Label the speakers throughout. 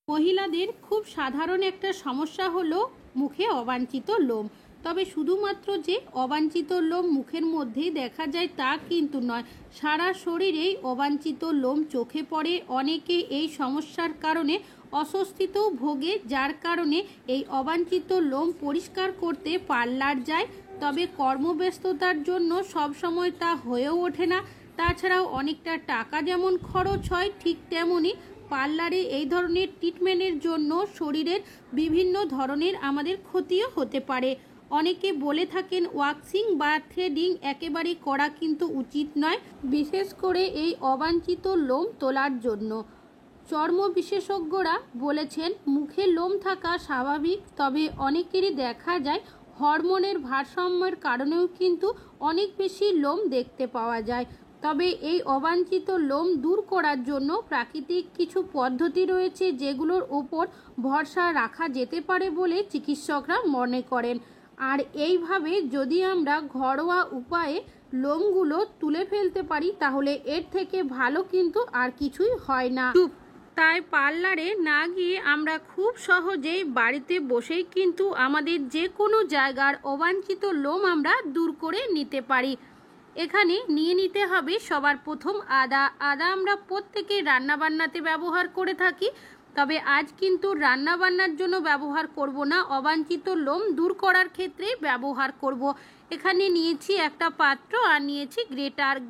Speaker 1: মহিলাদের খুব সাধারণ একটা সমস্যা হলো মুখে অবাঞ্ছিত লোম। তবে শুধুমাত্র যে অবাঞ্ছিত লোম মুখের মধ্যেই দেখা যায় তা কিন্তু নয়, সারা শরীরেই অবাঞ্ছিত লোম চোখে পড়ে। অনেকে এই সমস্যার কারণে অস্বস্তিতেও ভোগে, যার কারণে এই অবাঞ্ছিত লোম পরিষ্কার করতে পার্লার যায়। তবে কর্মব্যস্ততার জন্য সবসময় তা হয়েও ওঠে না। তাছাড়াও অনেকটা টাকা যেমন খরচ হয়, ঠিক তেমনই পার্লারে এই ধরনের ট্রিটমেন্টের জন্য শরীরের বিভিন্ন ধরনের আমাদের ক্ষতিও হতে পারে। অনেকে বলে থাকেন ওয়াক্সিং বা থ্রেডিং একেবারে করা কিন্তু উচিত নয়, বিশেষ করে এই অবাঞ্ছিত লোম তোলার জন্য। চর্ম বিশেষজ্ঞরা বলেছেন মুখে লোম থাকা স্বাভাবিক, তবে অনেকেরই দেখা যায় হরমোনের ভারসাম্যের কারণেও কিন্তু অনেক বেশি লোম দেখতে পাওয়া যায়। তবে এই অবাঞ্ছিত লোম দূর করার জন্য প্রাকৃতিক কিছু পদ্ধতি রয়েছে, যেগুলোর ওপর ভরসা রাখা যেতে পারে বলে চিকিৎসকরা মনে করেন। আর এইভাবে যদি আমরা ঘরোয়া উপায়ে লোমগুলো তুলে ফেলতে পারি, তাহলে এর থেকে ভালো কিন্তু আর কিছুই হয় না। তাই পার্লারে না গিয়ে আমরা খুব সহজেই বাড়িতে বসেই কিন্তু আমাদের যে কোনো জায়গার অবাঞ্ছিত লোম আমরা দূর করে নিতে পারি। এখানে নিয়ে নিতে হবে সবার প্রথম আদা। আমরা প্রত্যেকে রান্নাবান্নাতে ব্যবহার করে থাকি, তবে আজ কিন্তু রান্নাবান্নার জন্য ব্যবহার করব না, অবাঞ্ছিত লোম দূর করার ক্ষেত্রে ব্যবহার করব। এখানে নিয়েছি একটা পাত্র আর নিয়েছি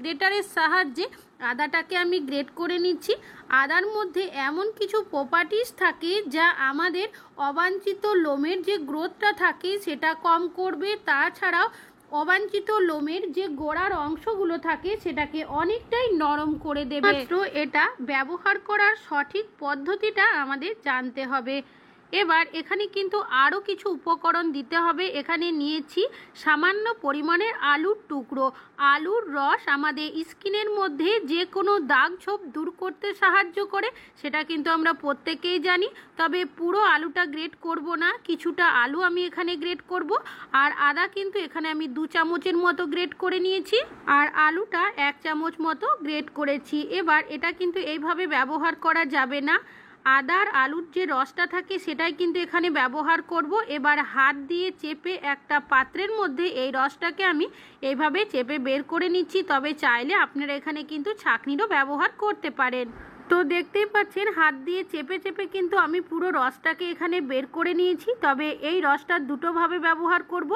Speaker 1: গ্রেটারের সাহায্যে আদাটাকে আমি গ্রেট করে নিচ্ছি। আদার মধ্যে এমন কিছু প্রপার্টিস থাকে যা আমাদের অবাঞ্ছিত লোমের যে গ্রোথটা থাকে সেটা কম করবে। তাছাড়াও অবাঞ্ছিত লোমের যে গোড়ার অংশগুলো থাকে সেটাকে অনেকটাই নরম করে দেবে। মাত্র এটা ব্যবহার করার সঠিক পদ্ধতিটা আমাদের জানতে হবে। এবার এখানে কিন্তু আরও কিছু উপকরণ দিতে হবে। এখানে নিয়েছি সামান্য পরিমাণের আলুর টুকরো। আলুর রস আমাদের স্কিনের মধ্যে যে কোনো দাগ ছোপ দূর করতে সাহায্য করে, সেটা কিন্তু আমরা প্রত্যেকেই জানি। তবে পুরো আলুটা গ্রেট করব না, কিছুটা আলু আমি এখানে গ্রেট করব। আর আদা কিন্তু এখানে আমি 2 চামচের মতো গ্রেট করে নিয়েছি, আর আলুটা 1 চামচ মতো গ্রেট করেছি। এবার এটা কিন্তু এইভাবে ব্যবহার করা যাবে না, আদার আলুর যে রসটা থাকে সেটাই কিন্তু এখানে ব্যবহার করব। এবার হাত দিয়ে চেপে একটা পাত্রের মধ্যে এই রসটাকে আমি এইভাবে চেপে বের করে নিচ্ছি। তবে চাইলে আপনারা এখানে কিন্তু ছাঁকনিরও ব্যবহার করতে পারেন। তো দেখতেই পাচ্ছেন হাত দিয়ে চেপে চেপে কিন্তু আমি পুরো রসটাকে এখানে বের করে নিয়েছি। তবে এই রসটা দুটোভাবে ব্যবহার করব,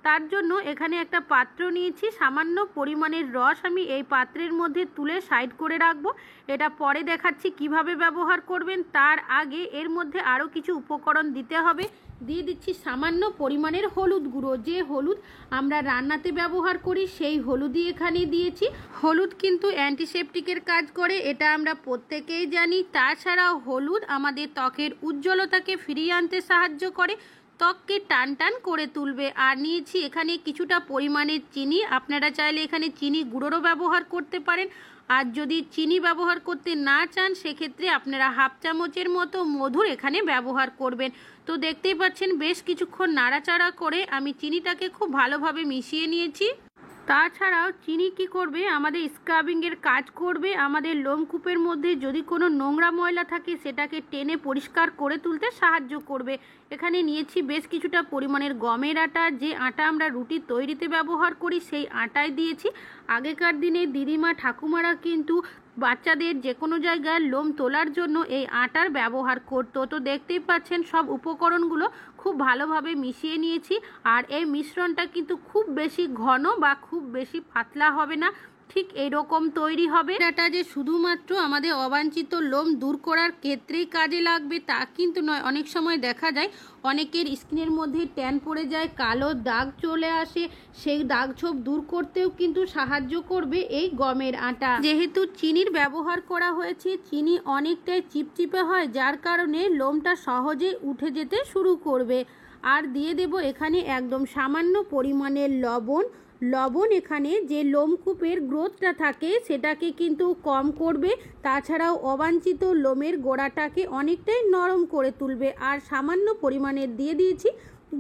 Speaker 1: তার জন্য এখানে একটা পাত্র নিয়েছি। সামান্য পরিমাণের রস আমি এই পাত্রের মধ্যে তুলে সাইড করে রাখবো। এটা পরে দেখাচ্ছি কিভাবে ব্যবহার করবেন। তার আগে এর মধ্যে আরও কিছু উপকরণ দিতে হবে। দিয়ে দিচ্ছি সামান্য পরিমাণের হলুদ গুঁড়ো। যে হলুদ আমরা রান্নাতে ব্যবহার করি সেই হলুদই এখানে দিয়েছি। হলুদ কিন্তু অ্যান্টিসেপটিকের কাজ করে, এটা আমরা প্রত্যেকেই জানি। তাছাড়াও হলুদ আমাদের ত্বকের উজ্জ্বলতাকে ফিরিয়ে আনতে সাহায্য করে, ত্বককে টান টান করে তুলবে। আর নিয়েছি এখানে কিছুটা পরিমাণের চিনি। আপনারা চাইলে এখানে চিনি গুঁড়োরও ব্যবহার করতে পারেন, আর যদি চিনি ব্যবহার করতে না চান সেক্ষেত্রে আপনারা 1/2 চামচের মতো মধুর এখানে ব্যবহার করবেন। তো দেখতেই পাচ্ছেন বেশ কিছুক্ষণ নাড়াচাড়া করে আমি চিনিটাকে খুব ভালোভাবে মিশিয়ে নিয়েছি। তাছাড়াও চিনি কি করবে, আমাদের স্ক্রাবিংয়ের কাজ করবে। আমাদের লোমকূপের মধ্যে যদি কোনো নোংরা ময়লা থাকে সেটাকে টেনে পরিষ্কার করে তুলতে সাহায্য করবে। এখানে নিয়েছি বেশ কিছুটা পরিমাণের গমের আটা। যে আটা আমরা রুটি তৈরিতে ব্যবহার করি সেই আটাই দিয়েছি। আগেকার দিনে দিদিমা ঠাকুমারা কিন্তু বাচ্চাদের যে কোনো জায়গায় লোম তোলার জন্য এই আটার ব্যবহার করতো। তো দেখতেই পাচ্ছেন সব উপকরণগুলো খুব ভালোভাবে মিশিয়ে নিয়েছি। আর এই মিশ্রণটা কিন্তু খুব বেশি ঘন বা খুব বেশি পাতলা হবে না, ঠিক এইরকম তৈরি হবে। এটা যে শুধুমাত্র আমাদের অবাঞ্ছিত লোম দূর করার ক্ষেত্রেই কাজে লাগবে তা কিন্তু নয়। অনেক সময় দেখা যায় অনেকের স্কিনের মধ্যে ট্যান পড়ে যায়, কালো দাগ চলে আসে, সেই দাগ ছোপ দূর করতেও কিন্তু সাহায্য করবে এই গমের আটা। যেহেতু চিনির ব্যবহার করা হয়েছে, চিনি অনেকটাই চিপচিপে হয়, যার কারণে লোমটা সহজেই উঠে যেতে শুরু করবে। আর দিয়ে দেব এখানে একদম সামান্য পরিমাণের লবণ এখানে যে লোমকূপের গ্রোথটা থাকে সেটাকে কিন্তু কম করবে। তাছাড়াও অবাঞ্ছিত লোমের গোড়াটাকে অনেকটাই নরম করে তুলবে। আর সামান্য পরিমাণের দিয়ে দিয়েছি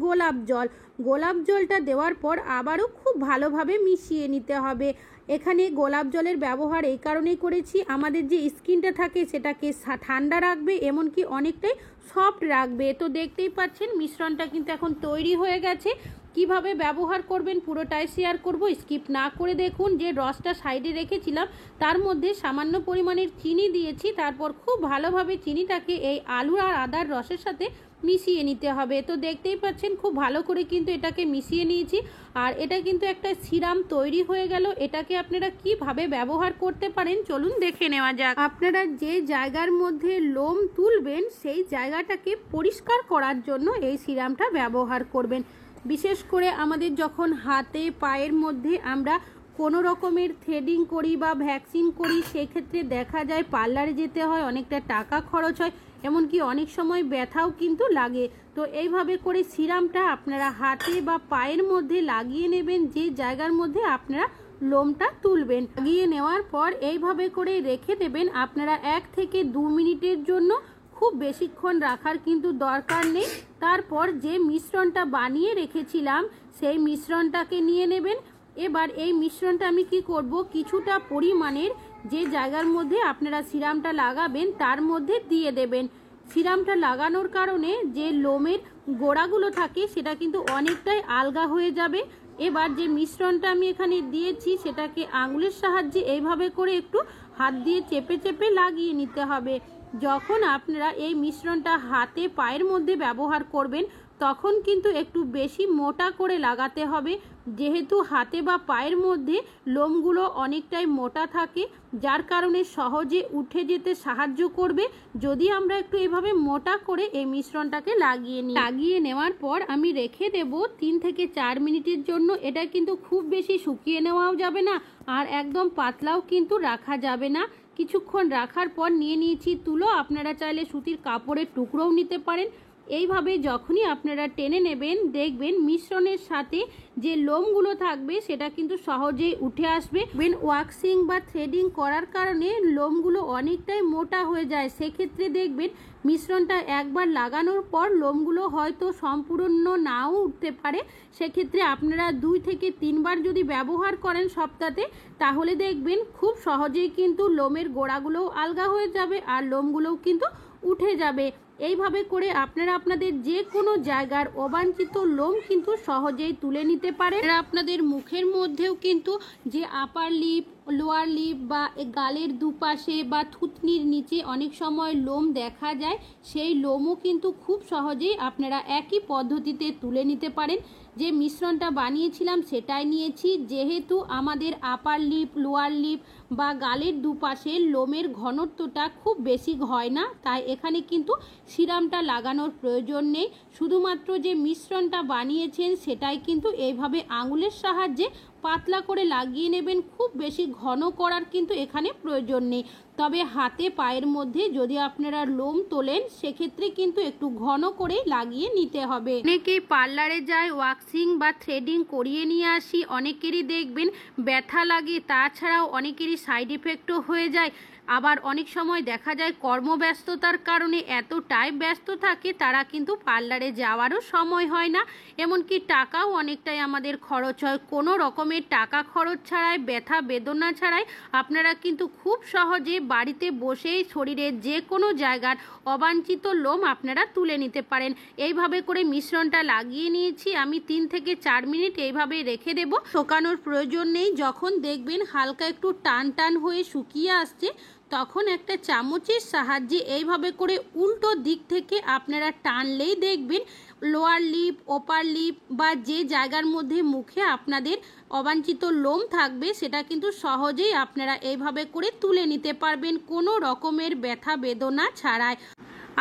Speaker 1: গোলাপ জল। গোলাপ জলটা দেওয়ার পর আবারও খুব ভালোভাবে মিশিয়ে নিতে হবে। এখানে গোলাপ জলের ব্যবহার এই কারণেই করেছি, আমাদের যে স্কিনটা থাকে সেটাকে ঠান্ডা রাখবে, এমনকি অনেকটাই সফট রাখবে। তো দেখতেই পাচ্ছেন মিশ্রণটা কিন্তু এখন তৈরি হয়ে গেছে। কিভাবে ব্যবহার করবেন পুরোটাই শেয়ার করব, স্কিপ না করে দেখুন। যে রসটা সাইডে রেখেছিলাম তার মধ্যে সামান্য পরিমাণের চিনি দিয়েছি, তারপর খুব ভালোভাবে চিনিটাকে এই আলু আর আদার রসের সাথে মিশিয়ে নিতে হবে। তো দেখতেই পাচ্ছেন খুব ভালো করে কিন্তু এটাকে মিশিয়ে নিয়েছি, আর এটা কিন্তু একটা সিরাম তৈরি হয়ে গেল। এটাকে আপনারা কিভাবে ব্যবহার করতে পারেন চলুন দেখে নেওয়া যাক। আপনারা যে জায়গার মধ্যে লোম তুলবেন সেই জায়গাটাকে পরিষ্কার করার জন্য এই সিরামটা ব্যবহার করবেন। বিশেষ করে আমাদের যখন হাতে পায়ের মধ্যে আমরা কোনো রকমের থ্রেডিং করি বা ভ্যাকসিন করি, সেক্ষেত্রে দেখা যায় পার্লারে যেতে হয়, অনেকটা টাকা খরচ হয়, এমনকি অনেক সময় ব্যথাও কিন্তু লাগে। তো এইভাবে করে সিরামটা আপনারা হাতে বা পায়ের মধ্যে লাগিয়ে নেবেন, যে জায়গার মধ্যে আপনারা লোমটা তুলবেন। লাগিয়ে নেওয়ার পর এইভাবে করে রেখে দেবেন আপনারা 1 থেকে 2 মিনিটের জন্য, খুব বেশিক্ষণ রাখার কিন্তু দরকার নেই। তারপর যে মিশ্রণটা বানিয়ে রেখেছিলাম সেই মিশ্রণটাকে নিয়ে নেবেন। এবার এই মিশ্রণটা আমি কি করব, কিছুটা পরিমাণের যে জায়গার মধ্যে আপনারা সিরামটা লাগাবেন তার মধ্যে দিয়ে দেবেন। সিরামটা লাগানোর কারণে যে লোমের গোড়াগুলো থাকে সেটা কিন্তু অনেকটাই আলগা হয়ে যাবে। এবার যে মিশ্রণটা আমি এখানে দিয়েছি সেটাকে আঙুলের সাহায্যে এইভাবে করে একটু হাত দিয়ে চেপে চেপে লাগিয়ে নিতে হবে। যখন আপনারা এই মিশ্রণটা হাতে পায়ের মধ্যে ব্যবহার করবেন তখন কিন্তু একটু বেশি মোটা করে লাগাতে হবে, যেহেতু হাতে বা পায়ের মধ্যে লোমগুলো অনেকটাই মোটা থাকে, যার কারণে সহজে উঠে যেতে সাহায্য করবে যদি আমরা একটু এভাবে মোটা করে এই মিশ্রণটাকে লাগিয়ে নেওয়ার পর আমি রেখে দেব 3 থেকে 4 মিনিটের জন্য। এটা কিন্তু খুব বেশি শুকিয়ে নেওয়াও যাবে না, আর একদম পাতলাও কিন্তু রাখা যাবে না। কিছুক্ষণ রাখার পর নিয়ে নিয়েছি তুলো, আপনারা চাইলে সুতির কাপড়ের টুকরোও নিতে পারেন। এইভাবে যখনই আপনারা টেনে নেবেন দেখবেন মিশ্রণের সাথে যে লোমগুলো থাকবে সেটা কিন্তু সহজেই উঠে আসবে। ওয়াক্সিং বা থ্রেডিং করার কারণে লোমগুলো অনেকটাই মোটা হয়ে যায়, সেক্ষেত্রে দেখবেন মিশ্রণটা একবার লাগানোর পর লোমগুলো হয়তো সম্পূর্ণ নাও উঠতে পারে। সেক্ষেত্রে আপনারা 2 থেকে 3 বার যদি ব্যবহার করেন সপ্তাহে, তাহলে দেখবেন খুব সহজেই কিন্তু লোমের গোড়াগুলোও আলগা হয়ে যাবে আর লোমগুলোও কিন্তু উঠে যাবে। এইভাবে করে আপনারা আপনাদের যে কোনো জায়গার অবাঞ্ছিত লোম কিন্তু সহজেই তুলে নিতে পারেন। আপনাদের মুখের মধ্যেও কিন্তু যে আপার লিপ, লোয়ার লিপ বা গালের দুপাশে বা থুতনির নিচে অনেক সময় লোম দেখা যায়, সেই লোমও কিন্তু খুব সহজেই আপনারা একই পদ্ধতিতে তুলে নিতে পারেন। যে মিশ্রণটা বানিয়েছিলাম সেটাই নিয়েছি, যেহেতু আমাদের আপার লিপ, লোয়ার লিপ বা গালের দুপাশে লোমের ঘনত্বটা খুব বেশি হয় না, তাই এখানে কিন্তু সিরামটা লাগানোর প্রয়োজন নেই। শুধুমাত্র যে মিশ্রণটা বানিয়েছেন সেটাই কিন্তু এইভাবে আঙুলের সাহায্যে পাতলা করে লাগিয়ে নেবেন। খুব বেশি ঘন করার কিন্তু এখানে প্রয়োজন নেই, তবে হাতে পায়ের মধ্যে যদি আপনারা লোম তোলেন সেক্ষেত্রে কিন্তু একটু ঘন করে লাগিয়ে নিতে হবে। অনেকেই পার্লারে যায় ওয়াক্সিং বা থ্রেডিং করিয়ে নিয়ে আসি, অনেকেরই দেখবেন ব্যথা লাগে, তাছাড়াও অনেকেরই সাইড এফেক্টও হয়ে যায়। আবার অনেক সময় দেখা যায় কর্মব্যস্ততার কারণে এতটাই ব্যস্ত থাকে তারা কিন্তু পার্লারে যাওয়ারও সময় হয় না, এমনকি টাকাও অনেকটাই আমাদের খরচ হয়। কোনো রকমের টাকা খরচ ছাড়াই, ব্যথা বেদনা ছাড়াই আপনারা কিন্তু খুব সহজে বাড়িতে বসেই শরীরের যে কোনো জায়গার অবাঞ্ছিত লোম আপনারা তুলে নিতে পারেন। এইভাবে করে মিশ্রণটা লাগিয়ে নিয়েছি আমি, 3 থেকে 4 মিনিট এইভাবে রেখে দেব। শুকানোর প্রয়োজন নেই। যখন দেখবেন হালকা একটু টান টান হয়ে শুকিয়ে আসছে তখন একটা চামচের সাহায্যে এইভাবে করে উল্টো দিক থেকে আপনারা টানলেই দেখবেন লোয়ার লিপ, অপার লিপ বা যে জায়গার মধ্যে মুখে আপনাদের অবাঞ্ছিত লোম থাকবে সেটা কিন্তু সহজেই আপনারা এইভাবে করে তুলে নিতে পারবেন কোনো রকমের ব্যথা বেদনা ছাড়াই।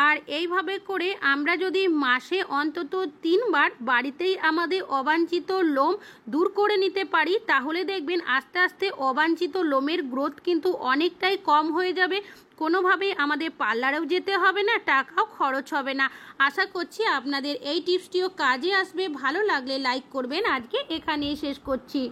Speaker 1: আর এইভাবে করে আমরা যদি মাসে অন্তত 3 বার বাড়িতেই আমাদের অবাঞ্ছিত লোম দূর করে নিতে পারি, তাহলে দেখবেন আস্তে আস্তে অবাঞ্ছিত লোমের গ্রোথ কিন্তু অনেকটাই কম হয়ে যাবে। কোনোভাবেই আমাদের পার্লারেও যেতে হবে না, টাকাও খরচ হবে না। আশা করছি আপনাদের এই টিপসটিও কাজে আসবে। ভালো লাগলে লাইক করবেন। আজকে এখানেই শেষ করছি।